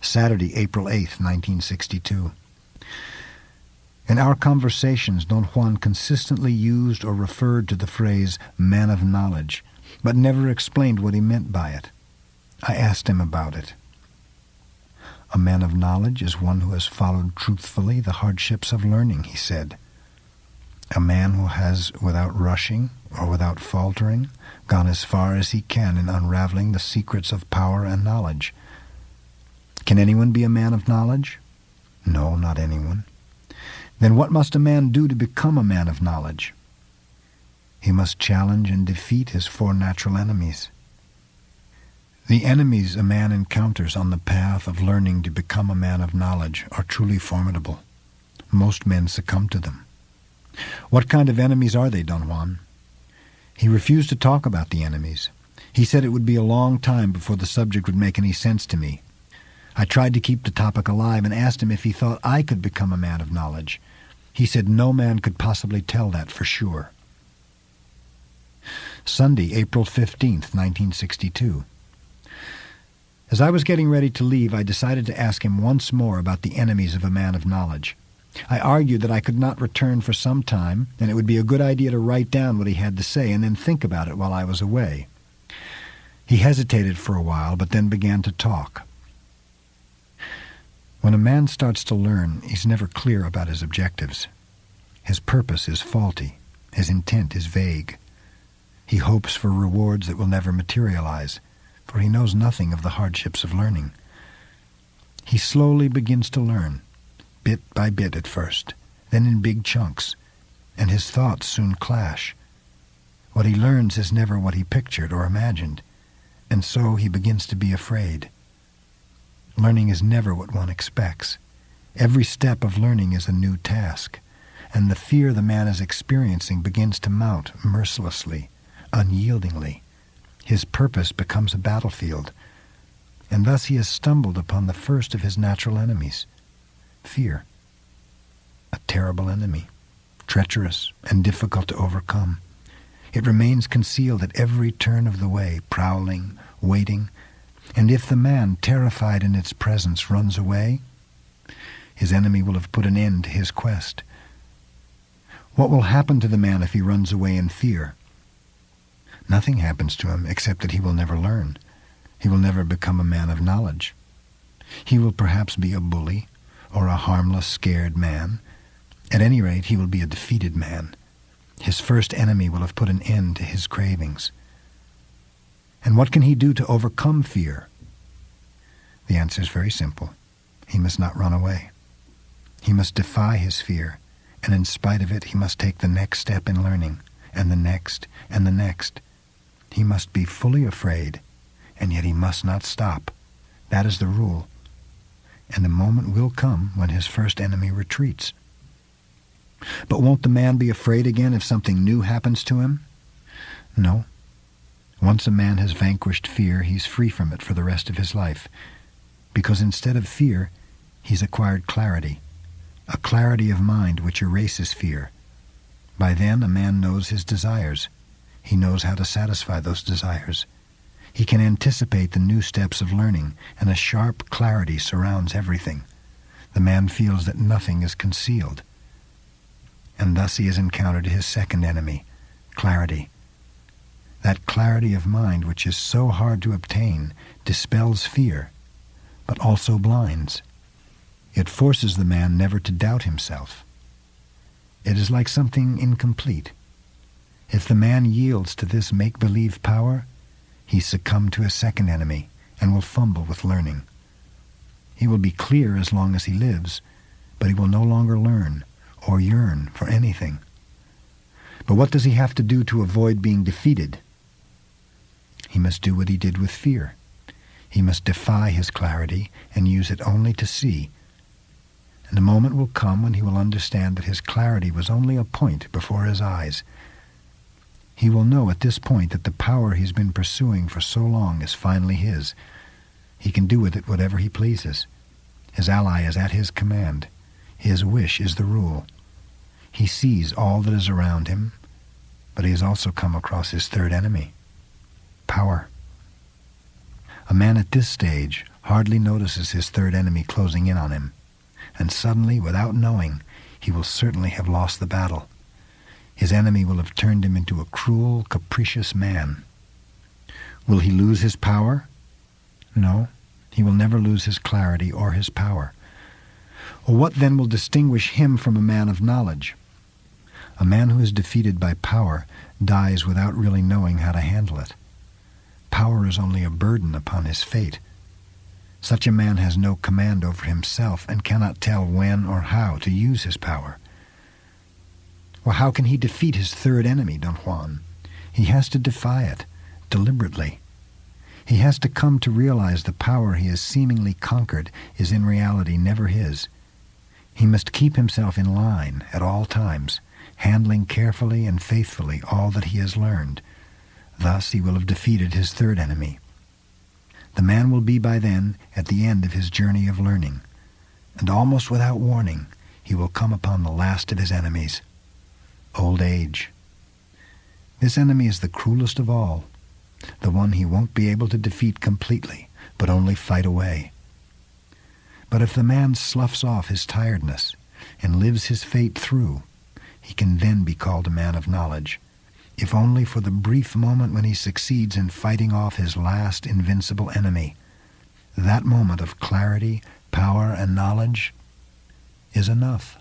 Saturday, April 8th, 1962. In our conversations, Don Juan consistently used or referred to the phrase man of knowledge, but never explained what he meant by it. I asked him about it. A man of knowledge is one who has followed truthfully the hardships of learning, he said. A man who has, without rushing or without faltering, gone as far as he can in unraveling the secrets of power and knowledge. Can anyone be a man of knowledge? No, not anyone. Then what must a man do to become a man of knowledge? He must challenge and defeat his four natural enemies. The enemies a man encounters on the path of learning to become a man of knowledge are truly formidable. Most men succumb to them. What kind of enemies are they, Don Juan? He refused to talk about the enemies. He said it would be a long time before the subject would make any sense to me. I tried to keep the topic alive and asked him if he thought I could become a man of knowledge. He said no man could possibly tell that for sure. Sunday, April 15th, 1962. As I was getting ready to leave, I decided to ask him once more about the enemies of a man of knowledge. I argued that I could not return for some time, and it would be a good idea to write down what he had to say and then think about it while I was away. He hesitated for a while, but then began to talk. When a man starts to learn, he's never clear about his objectives. His purpose is faulty. His intent is vague. He hopes for rewards that will never materialize, for he knows nothing of the hardships of learning. He slowly begins to learn, bit by bit at first, then in big chunks, and his thoughts soon clash. What he learns is never what he pictured or imagined, and so he begins to be afraid. Learning is never what one expects. Every step of learning is a new task, and the fear the man is experiencing begins to mount mercilessly, unyieldingly. His purpose becomes a battlefield, and thus he has stumbled upon the first of his natural enemies, fear. A terrible enemy, treacherous and difficult to overcome. It remains concealed at every turn of the way, prowling, waiting, and if the man, terrified in its presence, runs away, his enemy will have put an end to his quest. What will happen to the man if he runs away in fear? Nothing happens to him except that he will never learn. He will never become a man of knowledge. He will perhaps be a bully or a harmless, scared man. At any rate, he will be a defeated man. His first enemy will have put an end to his cravings. And what can he do to overcome fear? The answer is very simple. He must not run away. He must defy his fear, and in spite of it, he must take the next step in learning, and the next, and the next. He must be fully afraid, and yet he must not stop. That is the rule. And the moment will come when his first enemy retreats. But won't the man be afraid again if something new happens to him? No. Once a man has vanquished fear, he's free from it for the rest of his life, because instead of fear, he's acquired clarity, a clarity of mind which erases fear. By then, a man knows his desires. He knows how to satisfy those desires. He can anticipate the new steps of learning, and a sharp clarity surrounds everything. The man feels that nothing is concealed. And thus he has encountered his second enemy, clarity. That clarity of mind which is so hard to obtain dispels fear, but also blinds. It forces the man never to doubt himself. It is like something incomplete. If the man yields to this make-believe power, he succumbed to his second enemy and will fumble with learning. He will be clear as long as he lives, but he will no longer learn or yearn for anything. But what does he have to do to avoid being defeated? He must do what he did with fear. He must defy his clarity and use it only to see. And a moment will come when he will understand that his clarity was only a point before his eyes. He will know at this point that the power he's been pursuing for so long is finally his. He can do with it whatever he pleases. His ally is at his command. His wish is the rule. He sees all that is around him, but he has also come across his third enemy, power. A man at this stage hardly notices his third enemy closing in on him, and suddenly, without knowing, he will certainly have lost the battle. His enemy will have turned him into a cruel, capricious man. Will he lose his power? No, he will never lose his clarity or his power. Well, what then will distinguish him from a man of knowledge? A man who is defeated by power dies without really knowing how to handle it. Power is only a burden upon his fate. Such a man has no command over himself and cannot tell when or how to use his power. Well, how can he defeat his third enemy, Don Juan? He has to defy it, deliberately. He has to come to realize the power he has seemingly conquered is in reality never his. He must keep himself in line at all times, handling carefully and faithfully all that he has learned. Thus he will have defeated his third enemy. The man will be by then at the end of his journey of learning, and almost without warning he will come upon the last of his enemies, old age. This enemy is the cruelest of all, the one he won't be able to defeat completely, but only fight away. But if the man sloughs off his tiredness and lives his fate through, he can then be called a man of knowledge, if only for the brief moment when he succeeds in fighting off his last invincible enemy. That moment of clarity, power, and knowledge is enough.